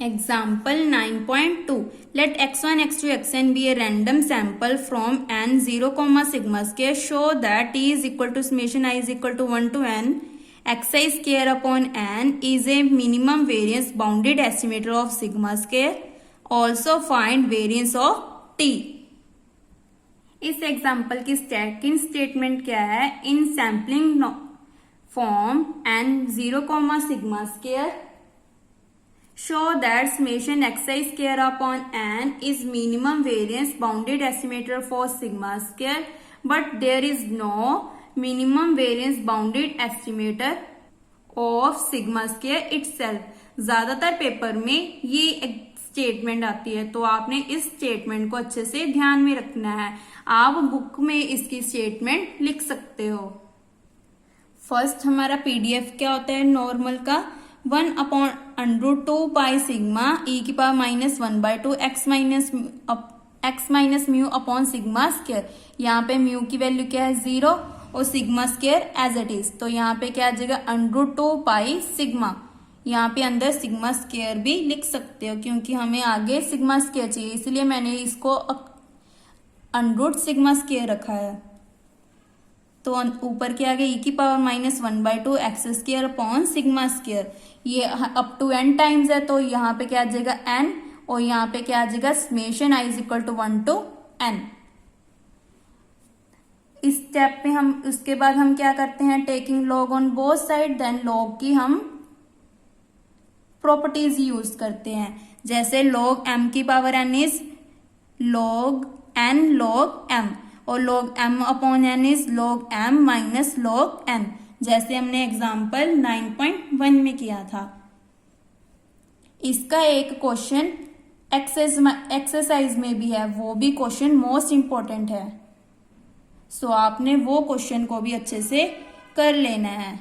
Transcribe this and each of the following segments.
Example 9.2. Let x1, x2, xn be a random sample from n 0, sigma square. Show that t is equal to summation I is equal to 1 to n xi square upon n is a minimum variance bounded estimator of sigma square. Also find variance of t. इस example की second statement क्या है? इन sampling form n 0, sigma square show that summation xi square upon n is minimum variance bounded estimator for sigma square, but there is no minimum variance bounded estimator of sigma square itself. ज्यादातर paper में ये statement आती है, तो आपने इस statement को अच्छे से ध्यान में रखना है. आप बुक में इसकी स्टेटमेंट लिख सकते हो. फर्स्ट हमारा पीडीएफ क्या होता है नॉर्मल का? 1 अपॉन √2 पाई सिग्मा e की power -1/2 x minus mu upon sigma square. यहाँ पे म्यू की वैल्यू क्या है? 0 और sigma square as it is. तो यहाँ पे क्या आ जाएगा? √2 पाई सिग्मा. यहाँ पे अंदर सिग्मा स्क्वायर भी लिख सकते हो क्योंकि हमें आगे सिग्मा स्क्वायर चाहिए, इसलिए मैंने इसको √ सिग्मा स्क्वायर रखा है. तो ऊपर क्या आ गया? e की power -1/2 x square upon sigma square. ये अप टू n टाइम्स है, तो यहाँ पे क्या आ जाएगा? n. और यहाँ पे क्या आ जाएगा? Summation i is equal to 1 to n. इस स्टेप पे हम उसके बाद हम क्या करते हैं? Taking log on both side, then log की हम प्रॉपर्टीज यूज करते हैं. जैसे log m की power n is log n log m और log m upon n is log m minus log n, जैसे हमने एग्जाम्पल 9.1 में किया था. इसका एक क्वेश्चन एक्सरसाइज में भी है, वो भी क्वेश्चन मोस्ट इंपॉर्टेंट है. सो आपने वो क्वेश्चन को भी अच्छे से कर लेना है.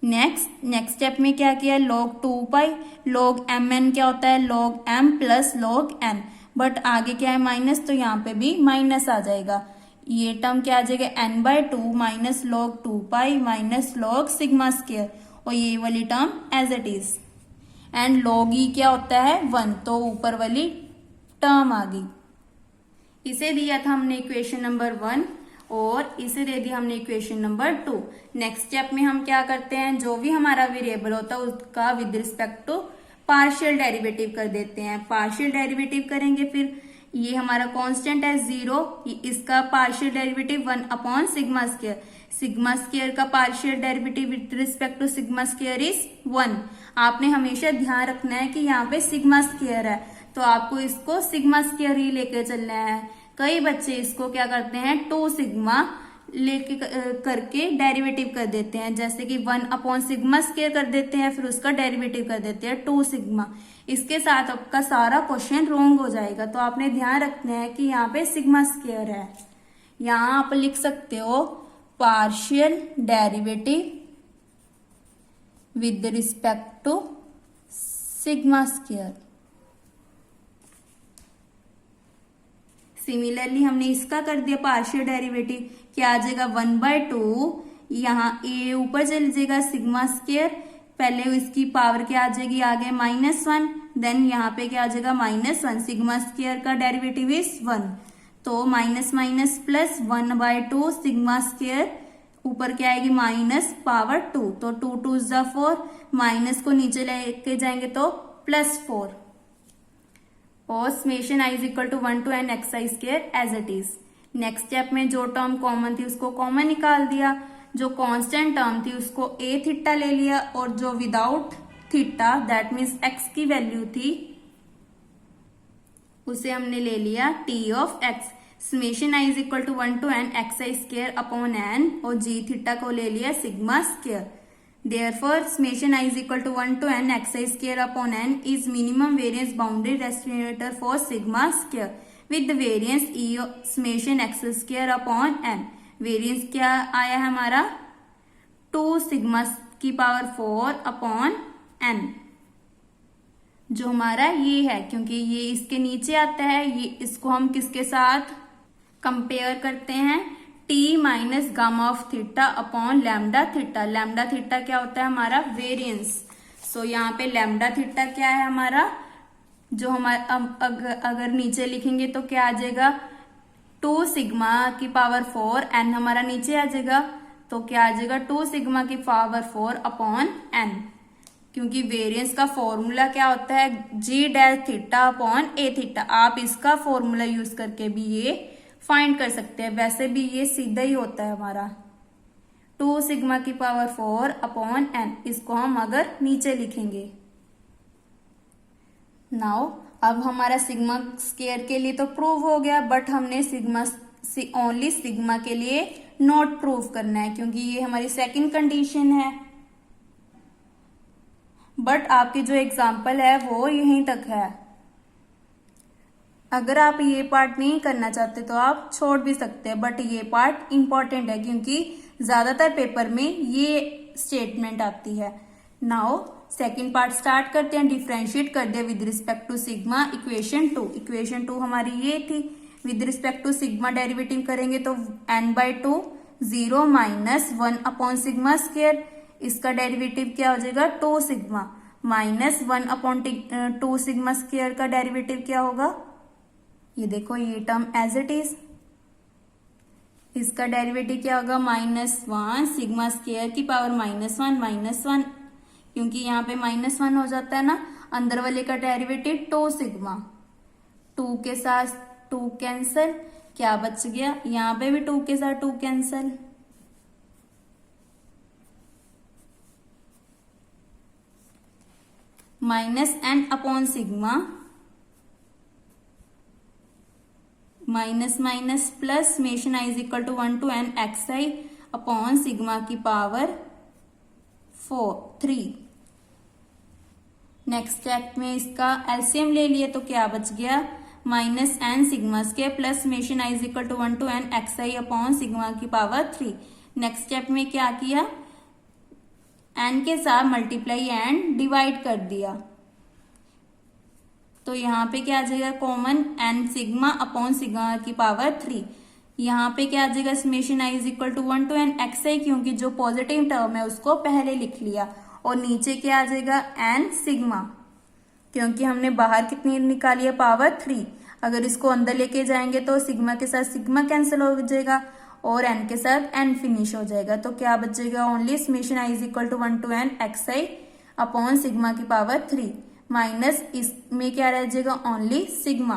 नेक्स्ट स्टेप में क्या किया? log 2 पाई. log mn क्या होता है? log m plus log n. But आगे क्या है? माइनस, तो यहाँ पे भी माइनस आ जाएगा. ये टर्म क्या आ जाएगा? n/2 minus log 2 pi minus log sigma square, और ये वाली टर्म एज इट इज. एंड log e क्या होता है? 1, तो ऊपर वाली टर्म आ गई. इसे दिया था हमने इक्वेशन नंबर 1 और इसे दे दिया हमने इक्वेशन नंबर 2. नेक्स्ट स्टेप में हम क्या करते हैं? जो भी हमारा वेरिएबल होता है उसका with respect to partial derivative कर देते हैं. पार्शियल डेरिवेटिव करेंगे, फिर ये हमारा कांस्टेंट है 0, इसका partial derivative 1 upon sigma square. Sigma square का partial derivative with respect to sigma square is 1. आपने हमेशा ध्यान रखना है कि यहाँ पे सिग्मा स्क्वायर है, तो आपको इसको सिग्मा स्क्वायर ही लेके चलना है. कई बच्चे इसको क्या करते हैं? 2 सिग्मा लेके करके डेरिवेटिव कर देते हैं, जैसे कि 1 अपॉन सिग्मा स्क्वायर कर देते हैं, फिर उसका डेरिवेटिव कर देते हैं 2 सिग्मा. इसके साथ आपका सारा क्वेश्चन रॉन्ग हो जाएगा. तो आपने ध्यान रखना है कि यहाँ पे सिग्मा स्क्वायर है. यहाँ आप लिख सकते हो partial derivative with respect to sigma square. Similarly हमने इसका कर दिया पार्शियल डेरिवेटिव, क्या आ जाएगा? 1/2. यहाँ a ऊपर चल जाएगा सिग्मा स्क्वायर, पहले इसकी पावर क्या आ जाएगी? आगे -1, देन यहाँ पे क्या आ जाएगा? -1. सिग्मा स्क्वायर का डेरिवेटिव इज 1, तो minus minus plus 1/2 sigma square, ऊपर क्या आएगी? माइनस पावर 2, तो 2 2 ज़ा 4, माइनस को नीचे लेके जाएंगे तो +4. और summation i is equal to 1 to n xi square as it is. Next step में जो टर्म कॉमन थी उसको कॉमन निकाल दिया, जो कांस्टेंट टर्म थी उसको a थीटा ले लिया, और जो without theta that means x की वैल्यू थी उसे हमने ले लिया t of x. Summation i is equal to 1 to n xi स्क्वायर अपॉन n, और g थीटा को ले लिया sigma square. Therefore, summation I is equal to 1 to n xi square upon n is minimum variance bounded estimator for sigma square with the variance e summation x square upon n. Variance क्या आया हमारा? 2 sigma की power 4 upon n, जो हमारा ये है, क्योंकि ये इसके नीचे आता है. ये इसको हम किसके साथ कंपेयर करते हैं? t minus gamma of theta upon lambda theta. Lambda theta क्या होता है? हमारा वेरिएंस. सो यहाँ पे लैम्डा थीटा क्या है हमारा, जो हमारा अगर नीचे लिखेंगे तो क्या आ जाएगा 2 सिग्मा की पावर 4 एन हमारा नीचे आ जाएगा, तो क्या आ जाएगा 2 सिग्मा की पावर 4 अपॉन एन, क्योंकि वेरिएंस का फॉर्मूला क्या होता है जी डैश थीटा अपॉन ए थीटा। आप इसका फॉर्मूला यूज करके भी ये फाइंड कर सकते हैं, वैसे भी ये सीधा ही होता है हमारा 2 सिग्मा की पावर 4 अपॉन एन, इसको हम अगर नीचे लिखेंगे। नाउ अब हमारा सिग्मा स्क्वायर के लिए तो प्रूव हो गया, बट हमने ओनली सिग्मा के लिए नॉट प्रूव करना है, क्योंकि ये हमारी सेकंड कंडीशन है। बट आपकी जो एग्जांपल है वो यहीं तक है। अगर आप ये पार्ट नहीं करना चाहते तो आप छोड़ भी सकते हैं, बट ये पार्ट इंपॉर्टेंट है क्योंकि ज्यादातर पेपर में ये स्टेटमेंट आती है। नाउ सेकेंड पार्ट स्टार्ट करते हैं। डिफरेंशिएट कर दिया with respect to sigma equation 2। Equation 2 हमारी ये थी, with respect to sigma derivative करेंगे तो n/2 0 minus 1 upon sigma square, इसका डेरिवेटिव क्या हो जाएगा 2 sigma minus 1 upon 2 sigma square का डेरिवेटिव क्या होगा, ये देखो ये टर्म एज इट इज, इसका डेरिवेटिव क्या होगा -1 सिग्मा स्क्वायर की पावर -1, क्योंकि यहाँ पे -1 हो जाता है ना, अंदर वाले का डेरिवेटिव 2 सिग्मा, 2 के साथ 2 कैंसल, क्या बच गया यहाँ पे भी 2 के साथ 2 cancel, -n upon sigma minus minus plus summation i is equal to 1 to n xi upon sigma की पावर 3। नेक्स्ट स्टेप में इसका एलसीएम ले लिया तो क्या बच गया -n sigma square plus summation i is equal to 1 to n xi upon sigma की पावर 3। नेक्स्ट स्टेप में क्या किया, n के साथ मल्टीप्लाई एंड डिवाइड कर दिया, तो यहाँ पे क्या आ जाएगा common n sigma upon sigma की पावर 3। यहाँ पे क्या आ जाएगा summation i is equal to 1 to n xi, क्योंकि जो पॉजिटिव टर्म है उसको पहले लिख लिया, और नीचे क्या आ जाएगा n सिग्मा, क्योंकि हमने बाहर कितनी निकाली है पावर 3, अगर इसको अंदर लेके जाएंगे तो सिग्मा के साथ सिग्मा कैंसिल हो जाएगा और n के साथ n फिनिश हो जाएगा, तो क्या बचेगा only summation i is equal to 1 to n xi upon sigma की पावर 3 माइनस इसमें क्या रह जाएगा ओनली सिग्मा।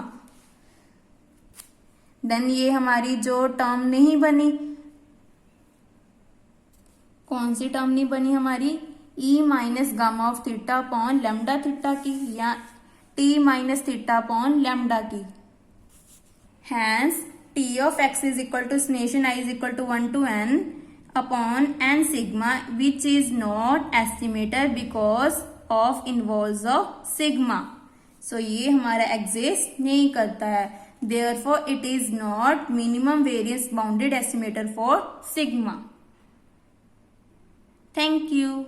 देन ये हमारी जो टर्म नहीं बनी, कौन सी टर्म नहीं बनी हमारी, e minus gamma of theta upon lambda theta की, या t minus theta upon lambda की। Hence t of x is equal to summation i is equal to 1 to n upon n sigma which is not estimated because of inverse of sigma. So ये हमारा exist नहीं करता है, therefore it is not minimum variance bounded estimator for sigma. Thank you.